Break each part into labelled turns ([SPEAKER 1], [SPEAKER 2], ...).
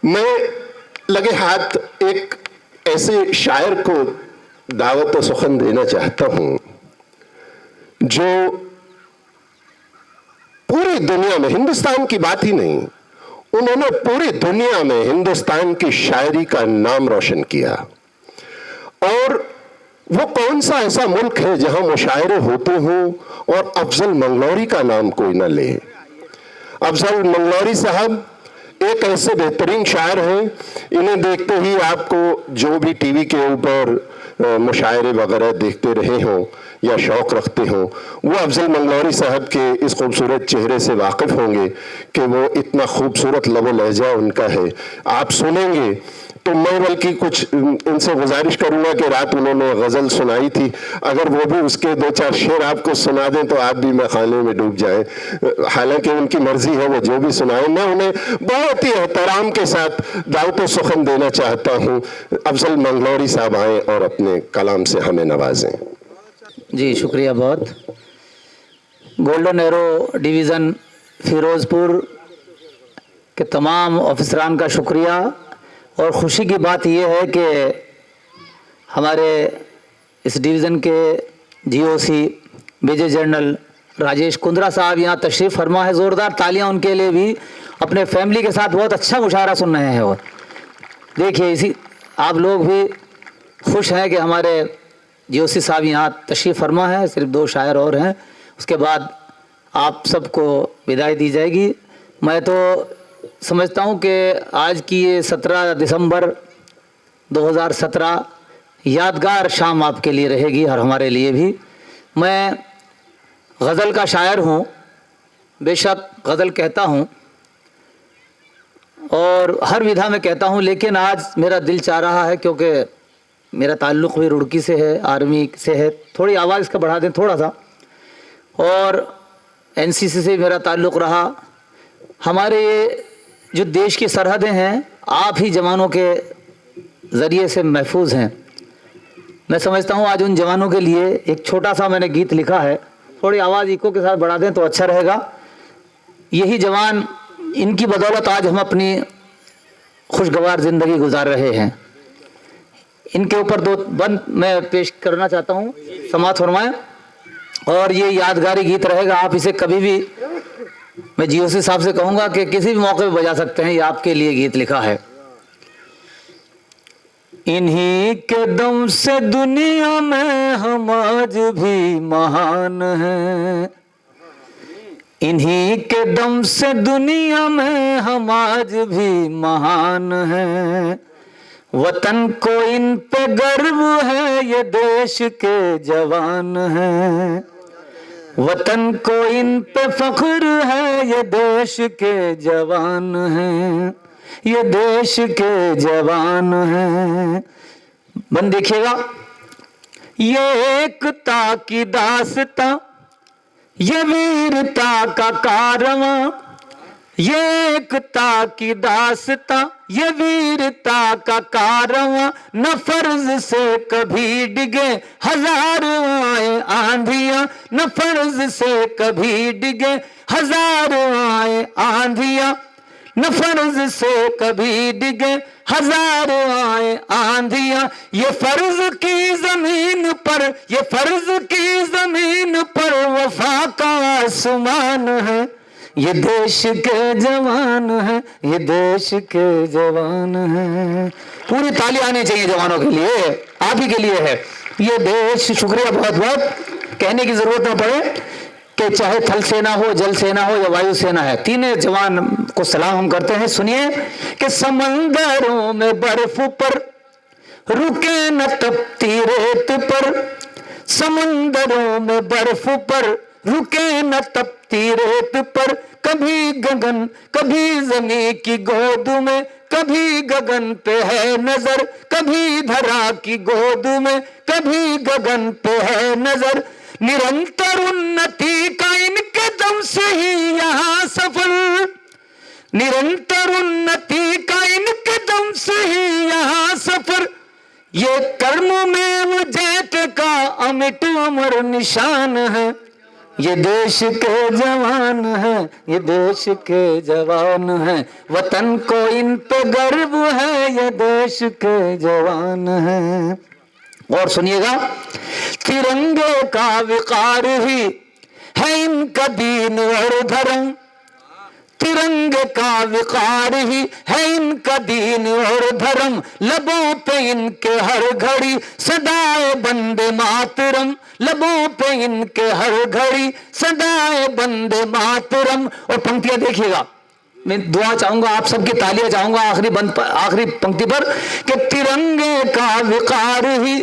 [SPEAKER 1] मैं लगे हाथ एक ऐसे शायर को दावत व सुखन देना चाहता हूं जो पूरी दुनिया में, हिंदुस्तान की बात ही नहीं, उन्होंने पूरी दुनिया में हिंदुस्तान की शायरी का नाम रोशन किया। और वो कौन सा ऐसा मुल्क है जहां मुशायरे होते हों और अफजल मंगलौरी का नाम कोई ना ले। अफजल मंगलौरी साहब एक ऐसे बेहतरीन शायर हैं, इन्हें देखते ही आपको जो भी टीवी के ऊपर मुशायरे वगैरह देखते रहे हों या शौक़ रखते हों, वो अफजल मंगलौरी साहब के इस खूबसूरत चेहरे से वाकिफ़ होंगे कि वो इतना खूबसूरत लबो लहजा उनका है। आप सुनेंगे तो मैं बल्कि कुछ इनसे गुजारिश करूंगा कि रात उन्होंने गज़ल सुनाई थी, अगर वो भी उसके दो चार शेर आपको सुना दें तो आप भी खाने में डूब जाएं। हालांकि उनकी मर्जी है, वो जो भी सुनाएं। मैं उन्हें बहुत ही एहतराम के साथ दावत सुखन देना चाहता हूं। अफजल मंगलौरी साहब आए और अपने कलाम से हमें नवाजें।
[SPEAKER 2] जी शुक्रिया बहुत। गोल्डन एरो डिवीज़न फिरोज़पुर के तमाम ऑफिसरान का शुक्रिया। और ख़ुशी की बात यह है कि हमारे इस डिवीज़न के GOC major general Rajesh Kundra साहब यहाँ तशरीफ़ फरमा है। ज़ोरदार तालियां उनके लिए भी। अपने फैमिली के साथ बहुत अच्छा मुशायरा सुन रहे हैं। और देखिए, इसी आप लोग भी खुश हैं कि हमारे जीओसी साहब यहाँ तशरीफ़ फरमा है। सिर्फ 2 शायर और हैं, उसके बाद आप सबको विदाई दी जाएगी। मैं तो समझता हूँ कि आज की ये 17 दिसंबर 2017 यादगार शाम आपके लिए रहेगी और हमारे लिए भी। मैं गज़ल का शायर हूँ, बेशक गज़ल कहता हूँ और हर विधा में कहता हूँ, लेकिन आज मेरा दिल चाह रहा है, क्योंकि मेरा ताल्लुक़ भी रुड़की से है, आर्मी से है। थोड़ी आवाज़ इसका बढ़ा दें थोड़ा सा। और एनसीसी से मेरा ताल्लुक़ रहा। हमारे ये जो देश की सरहदें हैं, आप ही जवानों के ज़रिए से महफूज हैं। मैं समझता हूँ आज उन जवानों के लिए एक छोटा सा मैंने गीत लिखा है। थोड़ी आवाज़ इको के साथ बढ़ा दें तो अच्छा रहेगा। यही जवान, इनकी बदौलत आज हम अपनी खुशगवार ज़िंदगी गुजार रहे हैं। इनके ऊपर 2 बंद मैं पेश करना चाहता हूँ, समाअत फरमाएं। और ये यादगारी गीत रहेगा। आप इसे कभी भी, मैं जीओसी साहब से कहूँगा कि किसी भी मौके पे बजा सकते हैं। ये आपके लिए गीत लिखा है। इन्हीं के दम से दुनिया में हम आज भी महान हैं। इन्हीं के दम से दुनिया में हम आज भी महान हैं। वतन को इन पे गर्व है, ये देश के जवान हैं। वतन को इन पे फख्र है, ये देश के जवान हैं। ये देश के जवान हैं। बंद देखिएगा, ये एकता की दास्तां, ये वीरता का कारवां। ये एकता की दास्तां, ये वीरता का कारवां। न फर्ज से कभी डिगे हजार आए आंधियां। न फर्ज से कभी डिगे हजार आए आंधियां। न फर्ज से कभी डिगे हजार आए आंधियां। ये फर्ज की जमीन पर, ये फर्ज की जमीन पर वफा का आसमान है। ये देश के जवान हैं, ये देश के जवान हैं। पूरी ताली आनी चाहिए जवानों के लिए, आप ही के लिए है ये देश। शुक्रिया बहुत बहुत। कहने की जरूरत न पड़े कि चाहे थल सेना हो, जल सेना हो या वायु सेना है, तीनों जवान को सलाम हम करते हैं। सुनिए कि समंदरों में बर्फ पर रुके न तपती रेत पर। समंदरों में बर्फ पर रुके न तपती रेत पर। कभी गगन कभी जमी की गोद में, कभी गगन पे है नजर। कभी धरा की गोद में, कभी गगन पे है नजर। निरंतर उन्नति का इनके दम से ही यहाँ सफल। निरंतर उन्नति का इनके दम से ही यहाँ सफर। ये कर्म में वो जैत का अमिट अमर निशान है। ये देश के जवान हैं, ये देश के जवान हैं, वतन को इन पे गर्व है, ये देश के जवान हैं। और सुनिएगा, तिरंगे का विकार ही है इनका दीन और धर्म, तिरंगे का विकार ही है इनका दीन और धर्म, लबों पे इनके हर घड़ी सदाए बंदे मातरम, लबों पे इनके हर घड़ी सदाए बंदे मातरम। और पंक्तियां देखिएगा, मैं दुआ चाहूंगा, आप सबकी तालियां चाहूंगा आखिरी पंक्ति पर कि तिरंगे का विकार ही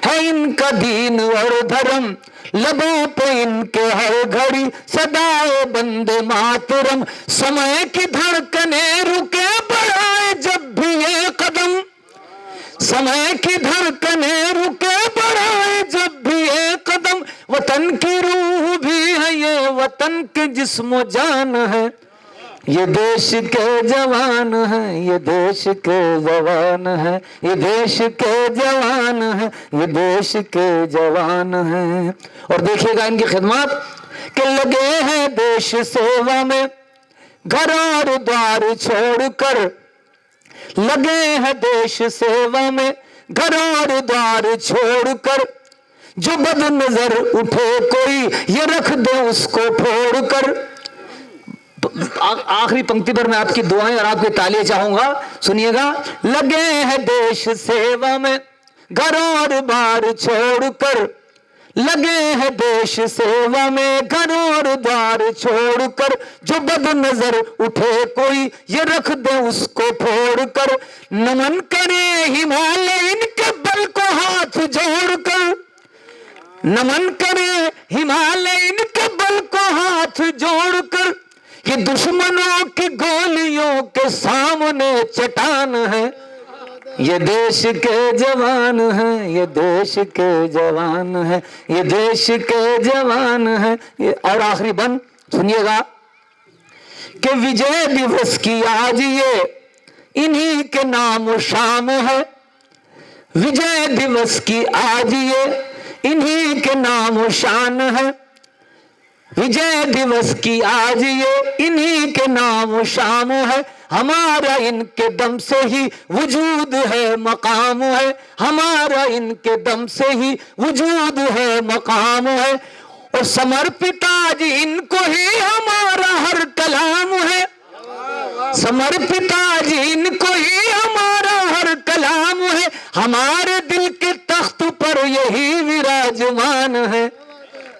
[SPEAKER 2] है इनका दीन और धर्म, लबों पे इनके हर घड़ी सदाए बंदे मातरम, समय की धड़कने रुके बढ़ाए जब भी ये कदम, समय की धड़कने रुके बढ़ाए जब भी ये कदम, वतन की रूह भी है ये, वतन के जिस्मो जान है, ये देश के जवान हैं, ये देश के जवान हैं, ये देश के जवान हैं, ये देश के जवान हैं। और देखिएगा इनकी खिदमत कि लगे हैं देश सेवा में घर और द्वार छोड़कर, लगे हैं देश सेवा में घर और द्वार छोड़कर, जो बद नजर उठे कोई ये रख दे उसको फोड़कर। आखिरी पंक्ति पर मैं आपकी दुआएं और आपकी तालियां चाहूंगा, सुनिएगा, लगे हैं देश सेवा में घर और बार छोड़कर, लगे हैं देश सेवा में घर और द्वार छोड़कर, जो बद नजर उठे कोई ये रख दे उसको फोड़कर, नमन करे हिमालय इनके बल को हाथ जोड़कर, नमन करे हिमालय इनके बल को हाथ जोड़कर, ये दुश्मनों की गोलियों के सामने चट्टान है, ये देश के जवान हैं, ये देश के जवान हैं, ये देश के जवान हैं। ये और आखिरी बंद सुनिएगा कि विजय दिवस की आज ये इन्हीं के नाम शाम है, विजय दिवस की आज ये इन्हीं के नाम शान है, विजय दिवस की आज ये इन्हीं के नाम शाम है, हमारा इनके दम से ही वजूद है मकाम है, हमारा इनके दम से ही वजूद है मकाम है, और समर्पित आज इनको ही हमारा हर कलाम है, समर्पित आज इनको ही हमारा हर कलाम है, हमारे दिल के तख्त पर यही विराजमान है,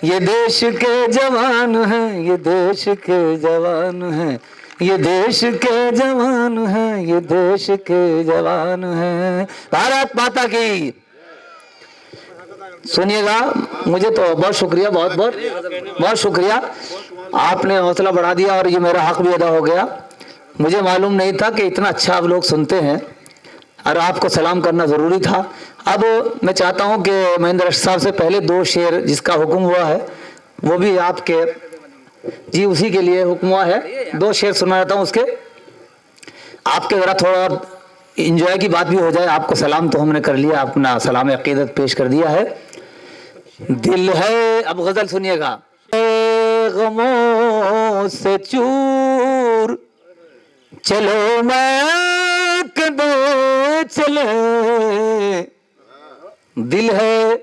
[SPEAKER 2] ये देश के जवान हैं, ये देश के जवान हैं, ये देश के जवान हैं, ये देश के जवान हैं। भारत माता की। सुनिएगा, मुझे तो बहुत शुक्रिया, बहुत बहुत बहुत शुक्रिया, आपने हौसला बढ़ा दिया और ये मेरा हक भी अदा हो गया। मुझे मालूम नहीं था कि इतना अच्छा आप लोग सुनते हैं और आपको सलाम करना ज़रूरी था। अब मैं चाहता हूं कि महेंद्र अशरफ साहब से पहले दो शेर जिसका हुक्म हुआ है वो भी आपके जी उसी के लिए हुक्म हुआ है, दो शेर सुना जाता हूं उसके, आपके ज़रा थोड़ा इंजॉय की बात भी हो जाए। आपको सलाम तो हमने कर लिया, अपना सलाम अकीदत पेश कर दिया है। दिल है, अब गज़ल सुनिएगा, गमों से चूर चलो मैं कदे चले, दिल है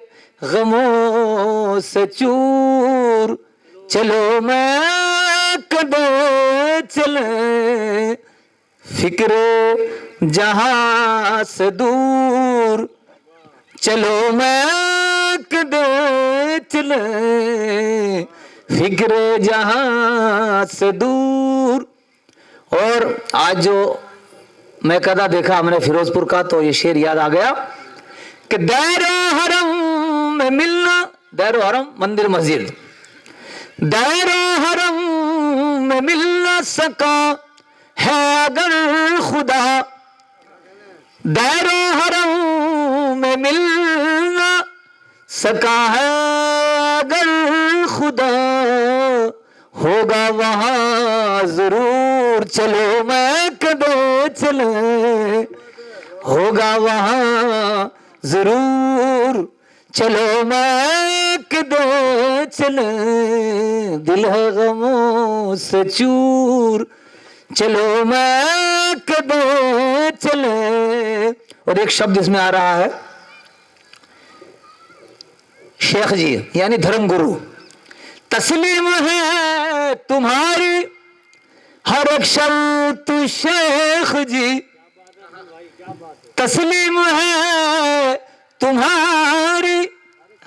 [SPEAKER 2] गमों से चूर चलो मैं कदे चले, फिक्र जहां से दूर चलो मैं कदे चले, फिक्र जहां से दूर। और आज जो मैं कदा देखा हमने फिरोजपुर का, तो ये शेर याद आ गया कि दायरा हरम में मिलना, दायरा हरम मंदिर मस्जिद, दायरा हरम में मिल न सका है अगर खुदा, दायरा हरम में मिल न सका है अगर खुदा, होगा वहां जरूर चलो मैं कदे चले, होगा वहां जरूर चलो मैं कदे चले, दिल है गमों से चूर, चलो मैं कदे चले। और एक शब्द इसमें आ रहा है, शेख जी यानी धर्म गुरु, तस्लीम है तुम्हारी हर एक शर्त शेख जी, तस्लीम है तुम्हारी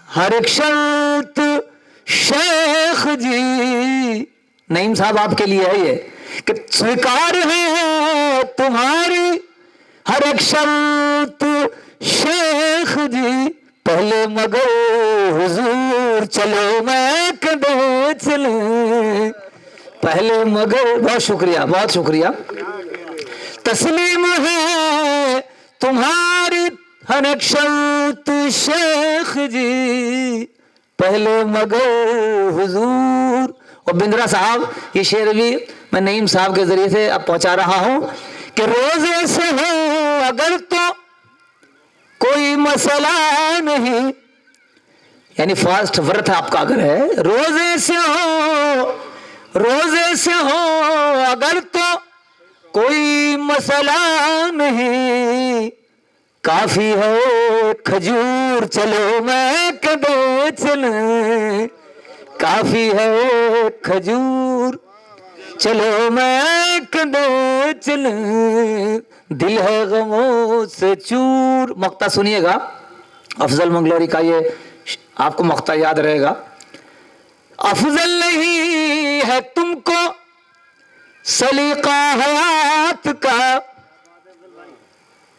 [SPEAKER 2] हर एक शर्त शेख जी। नईम साहब आपके लिए है ये कि स्वीकार है तुम्हारी हर एक शर्त शेख जी, पहले मगर हुजूर चलो मैं कदे चले, पहले मगर। बहुत शुक्रिया, बहुत शुक्रिया। तस्लीम है तुम्हारी हर एक शर्त शेख जी, पहले मगर हुजूर। और बिंद्रा साहब ये शेर भी मैं नईम साहब के जरिए से अब पहुंचा रहा हूं कि रोजे से हो अगर तो कोई मसला नहीं, यानी फास्ट व्रत आपका अगर है, रोजे से हो, रोजे से हो अगर तो कोई मसला नहीं, काफी है खजूर चलो मैं कदे चले, काफी है खजूर चलो मैं कदे चले, दिल है गमों से चूर। मक्ता सुनिएगा अफजल मंगलोरी का, ये आपको मक्ता याद रहेगा। अफजल नहीं है तुमको सलीका हयात का,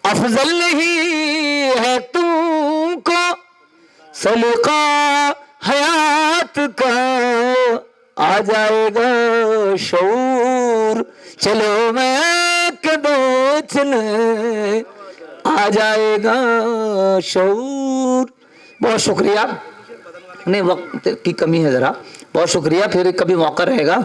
[SPEAKER 2] अफजल नहीं है तुमको सलीका हयात का, आ जाएगा शऊर चलो मैं कदे चले, आ जाएगा शऊर। बहुत शुक्रिया, नहीं वक्त की कमी है जरा, बहुत शुक्रिया, फिर कभी मौका रहेगा।